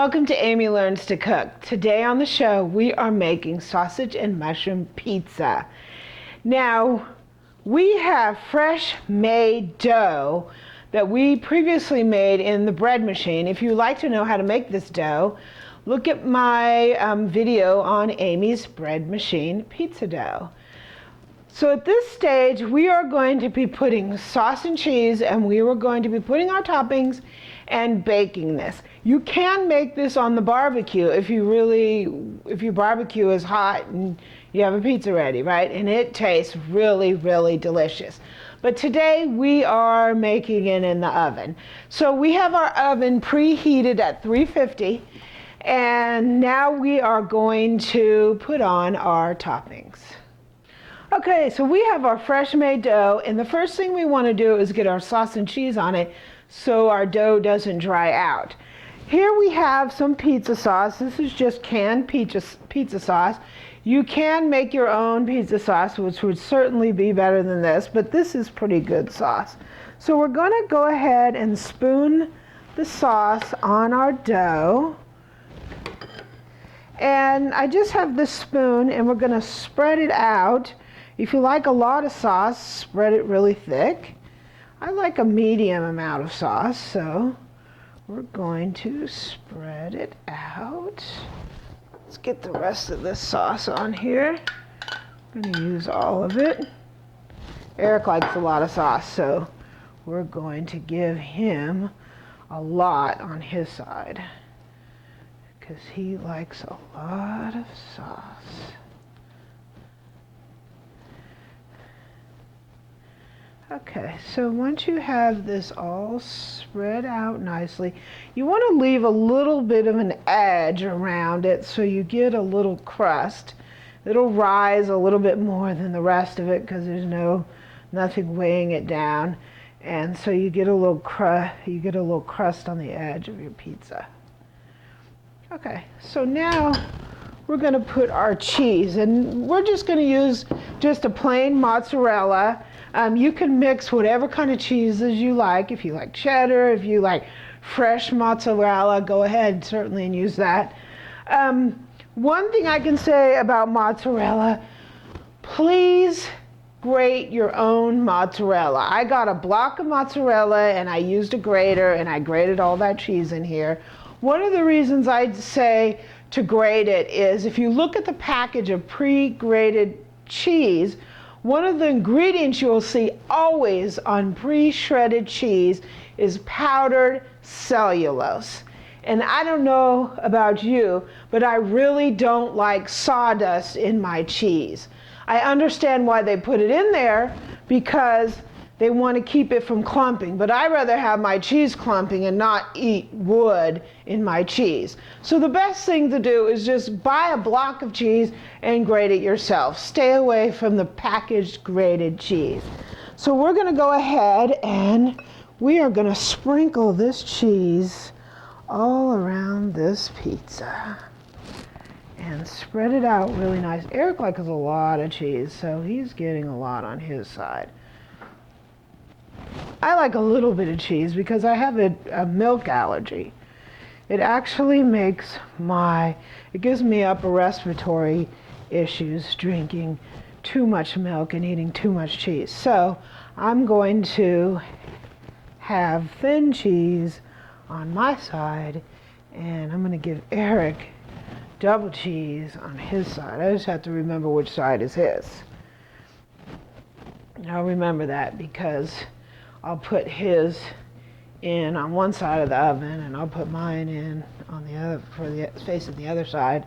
Welcome to Amy Learns to Cook. Today on the show we are making sausage and mushroom pizza. Now we have fresh made dough that we previously made in the bread machine. If you'd like to know how to make this dough, look at my video on Amy's bread machine pizza dough. So at this stage we are going to be putting sauce and cheese, and we are going to be putting our toppings and baking this. You can make this on the barbecue if your barbecue is hot and you have a pizza ready, right? And it tastes really, really delicious. But today we are making it in the oven. So we have our oven preheated at 350, and now we are going to put on our toppings. Okay, so we have our fresh made dough, and the first thing we want to do is get our sauce and cheese on it so our dough doesn't dry out. Here we have some pizza sauce. This is just canned pizza sauce. You can make your own pizza sauce, which would certainly be better than this, but this is pretty good sauce. So we're going to go ahead and spoon the sauce on our dough. And I just have this spoon, and we're going to spread it out. If you like a lot of sauce, spread it really thick. I like a medium amount of sauce, so we're going to spread it out. Let's get the rest of this sauce on here. I'm going to use all of it. Eric likes a lot of sauce, so we're going to give him a lot on his side because he likes a lot of sauce. Okay, so once you have this all spread out nicely, you want to leave a little bit of an edge around it so you get a little crust. It'll rise a little bit more than the rest of it because there's nothing weighing it down, and so you get a little crust on the edge of your pizza. Okay, so now we're going to put our cheese, and we're just going to use just a plain mozzarella. You can mix whatever kind of cheeses you like. If you like cheddar, if you like fresh mozzarella, go ahead certainly and use that. One thing I can say about mozzarella, please grate your own mozzarella. I got a block of mozzarella and I used a grater and I grated all that cheese in here. One of the reasons I'd say to grate it is if you look at the package of pre-grated cheese, one of the ingredients you'll see always on pre-shredded cheese is powdered cellulose. And I don't know about you, but I really don't like sawdust in my cheese. I understand why they put it in there because they want to keep it from clumping, but I'd rather have my cheese clumping and not eat wood in my cheese. So the best thing to do is just buy a block of cheese and grate it yourself. Stay away from the packaged grated cheese. So we're going to go ahead and we are going to sprinkle this cheese all around this pizza and spread it out really nice. Eric likes a lot of cheese, so he's getting a lot on his side. I like a little bit of cheese because I have a milk allergy. It actually it gives me upper respiratory issues drinking too much milk and eating too much cheese. So I'm going to have thin cheese on my side, and I'm going to give Eric double cheese on his side. I just have to remember which side is his. I'll remember that because I'll put his in on one side of the oven and I'll put mine in on the other, facing the other side,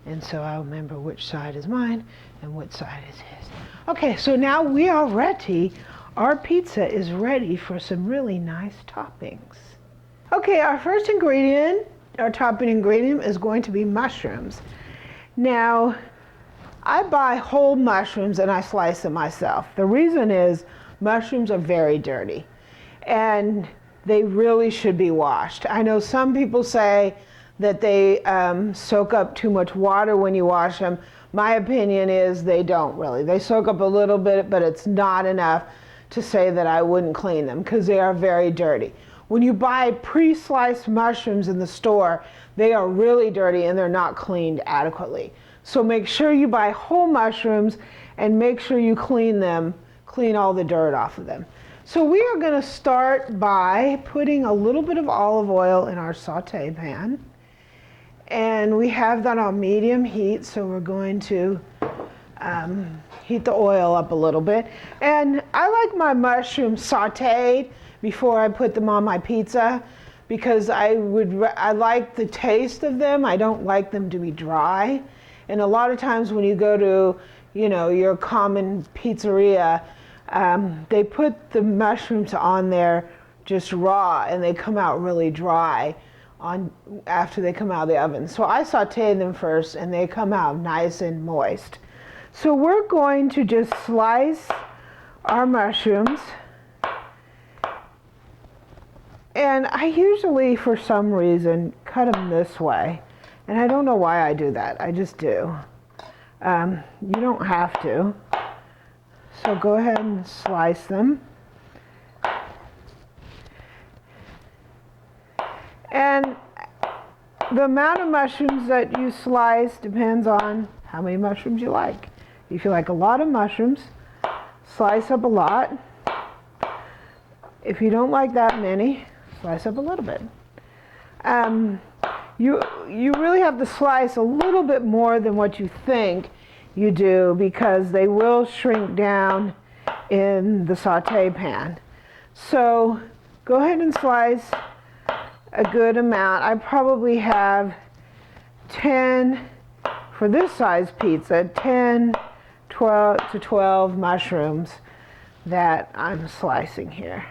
and so I'll remember which side is mine and which side is his. Okay, so now we are ready. Our pizza is ready for some really nice toppings. Okay, our first ingredient, our topping ingredient, is going to be mushrooms. Now, I buy whole mushrooms and I slice them myself. The reason is mushrooms are very dirty and they really should be washed. I know some people say that they soak up too much water when you wash them. My opinion is they don't really. They soak up a little bit, but it's not enough to say that I wouldn't clean them because they are very dirty. When you buy pre-sliced mushrooms in the store, they are really dirty and they're not cleaned adequately. So make sure you buy whole mushrooms and make sure you clean them, clean all the dirt off of them. So we are going to start by putting a little bit of olive oil in our saute pan. And we have that on medium heat, so we're going to heat the oil up a little bit. And I like my mushrooms sauteed before I put them on my pizza because I like the taste of them. I don't like them to be dry. And a lot of times when you go to, your common pizzeria, they put the mushrooms on there just raw and they come out really dry after they come out of the oven. So I saute them first and they come out nice and moist. So we're going to just slice our mushrooms. And I usually, for some reason, cut them this way. And I don't know why I do that. I just do. You don't have to. So go ahead and slice them. And the amount of mushrooms that you slice depends on how many mushrooms you like. If you like a lot of mushrooms, slice up a lot. If you don't like that many, slice up a little bit. You really have to slice a little bit more than what you think you do because they will shrink down in the saute pan. So go ahead and slice a good amount. I probably have 10, for this size pizza, 12 to 12 mushrooms that I'm slicing here.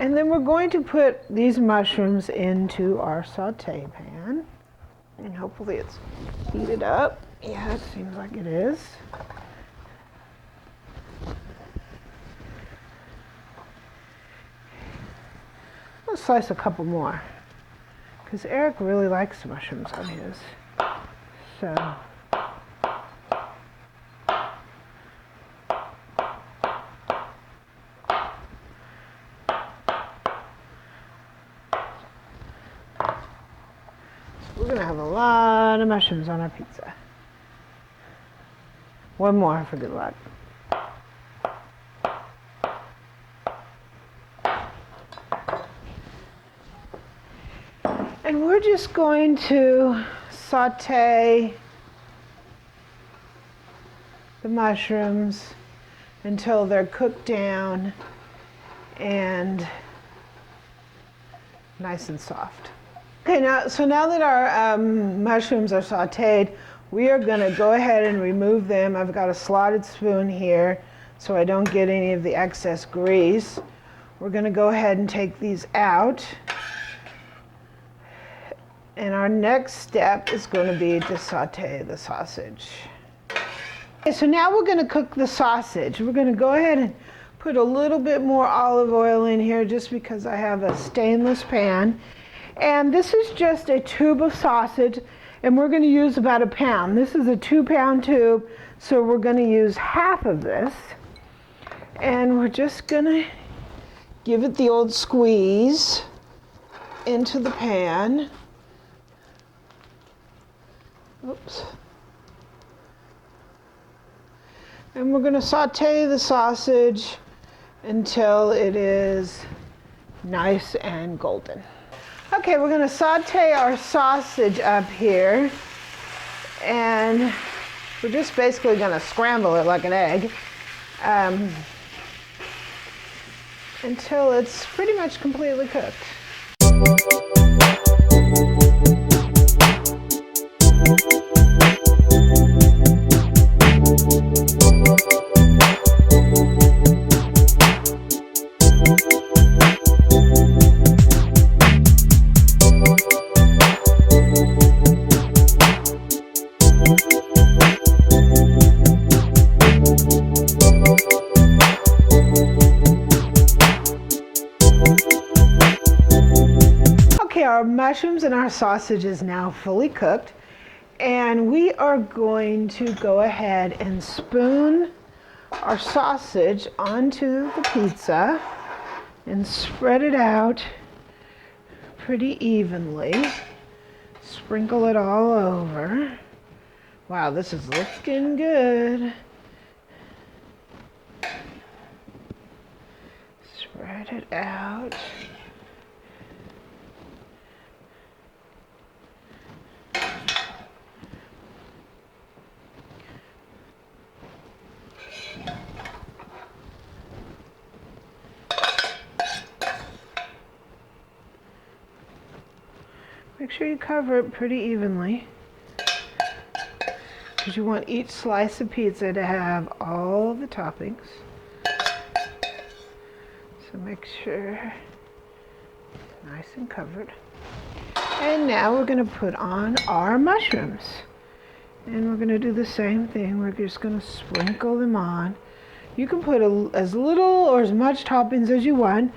And then we're going to put these mushrooms into our saute pan. And hopefully it's heated up. Yeah, it seems like it is. I'll slice a couple more because Eric really likes mushrooms on his. So. We're going to have a lot of mushrooms on our pizza. One more for good luck. And we're just going to saute the mushrooms until they're cooked down and nice and soft. Okay, now that our mushrooms are sauteed, we are going to go ahead and remove them. I've got a slotted spoon here so I don't get any of the excess grease. We're going to go ahead and take these out. And our next step is going to be to saute the sausage. Okay, so now we're going to cook the sausage. We're going to go ahead and put a little bit more olive oil in here just because I have a stainless pan. And this is just a tube of sausage, and we're going to use about a pound. This is a 2-pound tube, so we're going to use half of this. And we're just going to give it the old squeeze into the pan. Oops. And we're going to saute the sausage until it is nice and golden. Okay, we're going to saute our sausage up here, and we're just basically going to scramble it like an egg until it's pretty much completely cooked. Our mushrooms and our sausage is now fully cooked, and we are going to go ahead and spoon our sausage onto the pizza and spread it out pretty evenly. Sprinkle it all over. Wow, this is looking good. Spread it out. Make sure you cover it pretty evenly, because you want each slice of pizza to have all the toppings. So make sure nice and covered. And now we're going to put on our mushrooms. And we're going to do the same thing. We're just going to sprinkle them on. You can put as little or as much toppings as you want.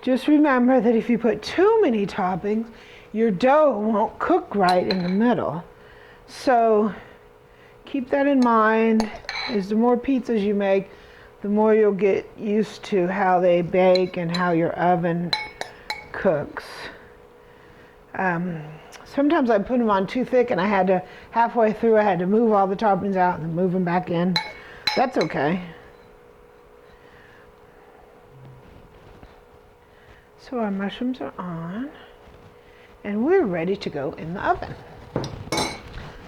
Just remember that if you put too many toppings, your dough won't cook right in the middle. So keep that in mind. As the more pizzas you make, the more you'll get used to how they bake and how your oven cooks. Sometimes I put them on too thick and halfway through I had to move all the toppings out and then move them back in. That's okay. So our mushrooms are on and we're ready to go in the oven.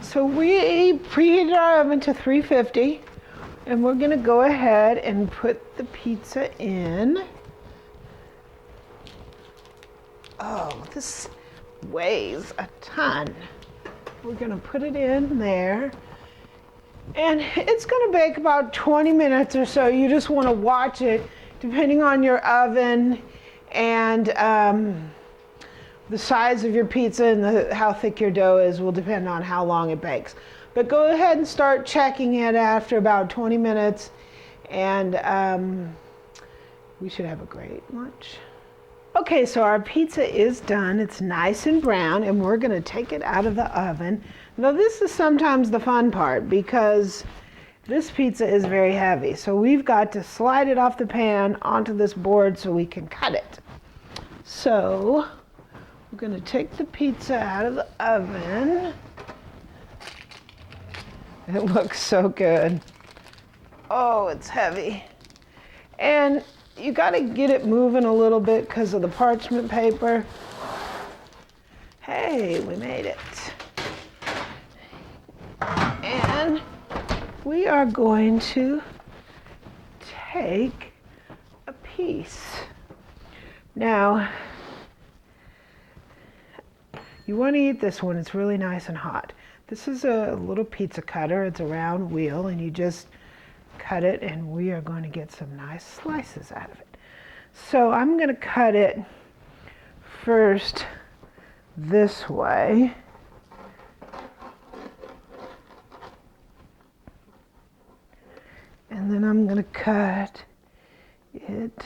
So we preheated our oven to 350 and we're gonna go ahead and put the pizza in. Oh, this weighs a ton. We're gonna put it in there and it's gonna bake about 20 minutes or so. You just wanna watch it depending on your oven and the size of your pizza and how thick your dough is will depend on how long it bakes. But go ahead and start checking it after about 20 minutes and we should have a great lunch. Okay, so our pizza is done. It's nice and brown and we're gonna take it out of the oven. Now this is sometimes the fun part because this pizza is very heavy. So we've got to slide it off the pan onto this board so we can cut it. So we're gonna take the pizza out of the oven. It looks so good. Oh, it's heavy. And you got to get it moving a little bit because of the parchment paper. Hey, we made it. And we are going to take a piece. Now, you want to eat this one. It's really nice and hot. This is a little pizza cutter. It's a round wheel and you just cut it and we are going to get some nice slices out of it. So I'm going to cut it first this way. And then I'm going to cut it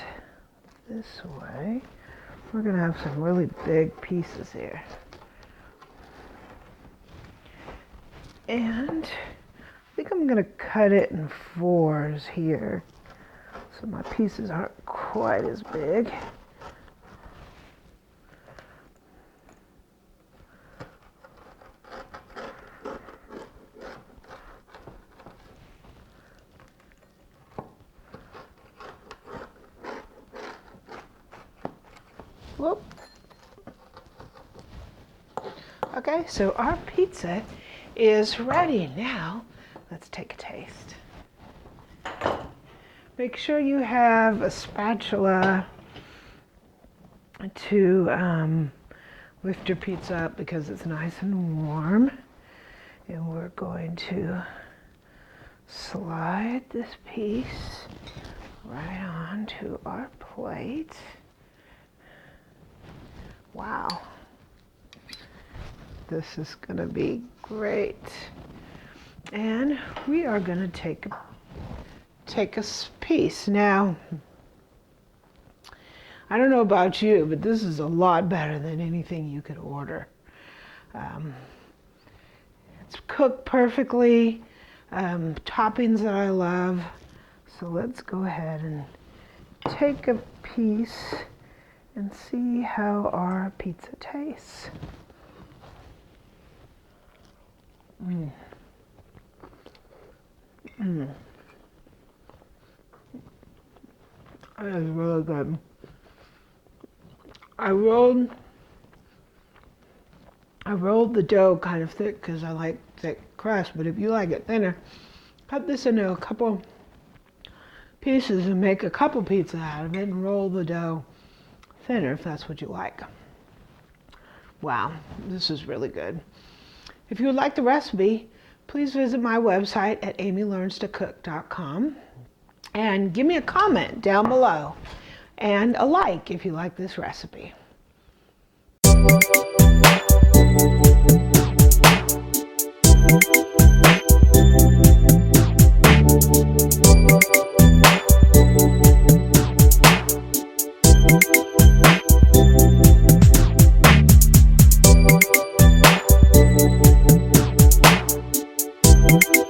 this way. We're going to have some really big pieces here. And I think I'm going to cut it in 4s here, so my pieces aren't quite as big. Whoop. Okay, so our pizza is ready. Now, let's take a taste. Make sure you have a spatula to lift your pizza up because it's nice and warm. And we're going to slide this piece right onto our plate. Wow. This is going to be great. And we are going to take a piece. Now, I don't know about you, but this is a lot better than anything you could order. It's cooked perfectly, toppings that I love, So let's go ahead and take a piece and see how our pizza tastes. Mmm. Mmm. That is really good. I rolled the dough kind of thick because I like thick crust, but if you like it thinner, cut this into a couple pieces and make a couple pizza out of it and roll the dough thinner if that's what you like. Wow, this is really good. If you would like the recipe, please visit my website at amylearnstocook.com and give me a comment down below and a like if you like this recipe. Thank you.